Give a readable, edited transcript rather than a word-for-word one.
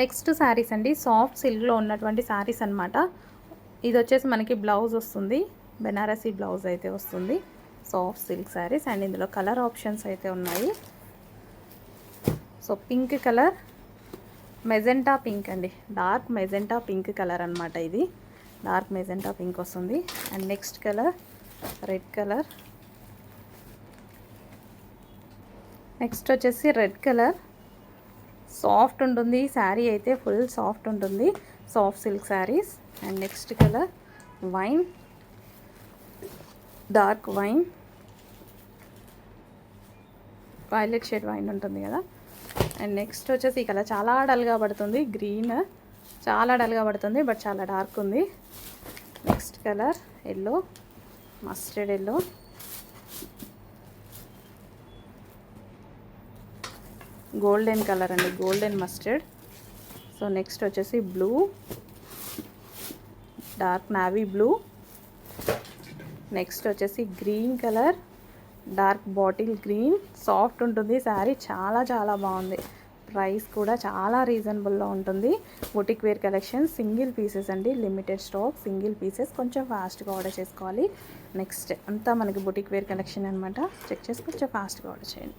Next saris అండి, soft సిల్క్లో ఉన్నటువంటి శారీస్ అనమాట. ఇది వచ్చేసి మనకి బ్లౌజ్ వస్తుంది, బెనారసీ బ్లౌజ్ అయితే వస్తుంది. సాఫ్ట్ సిల్క్ శారీస్ అండ్ ఇందులో కలర్ ఆప్షన్స్ అయితే ఉన్నాయి. So pink colour, magenta pink అండి, డార్క్ మెజెంటా పింక్ కలర్ అనమాట. ఇది డార్క్ మెజెంటా పింక్ వస్తుంది. And next colour red colour. Next వచ్చేసి రెడ్ కలర్, సాఫ్ట్ ఉంటుంది శారీ అయితే, ఫుల్ సాఫ్ట్ ఉంటుంది, soft silk saris. And next colour wine, dark wine, violet shade wine ఉంటుంది కదా. అండ్ నెక్స్ట్ వచ్చేసి ఈ కలర్ చాలా డల్గా పడుతుంది, గ్రీన్ చాలా డల్గా పడుతుంది బట్ చాలా డార్క్ ఉంది. Next colour yellow, mustard yellow. Golden colour అండి, గోల్డెన్ మస్టర్డ్. సో నెక్స్ట్ వచ్చేసి blue, dark navy blue. Next వచ్చేసి green colour, dark bottle green. Soft ఉంటుంది శారీ, చాలా చాలా బాగుంది. ప్రైస్ కూడా చాలా రీజనబుల్లో ఉంటుంది. Boutique wear collection, single pieces అండి, లిమిటెడ్ స్టాక్, సింగిల్ పీసెస్, కొంచెం ఫాస్ట్గా ఆర్డర్ చేసుకోవాలి. నెక్స్ట్ అంతా మనకి బొటిక్ వేర్ కలెక్షన్ అనమాట, చెక్ చేసి కొంచెం ఫాస్ట్గా ఆర్డర్ చేయండి.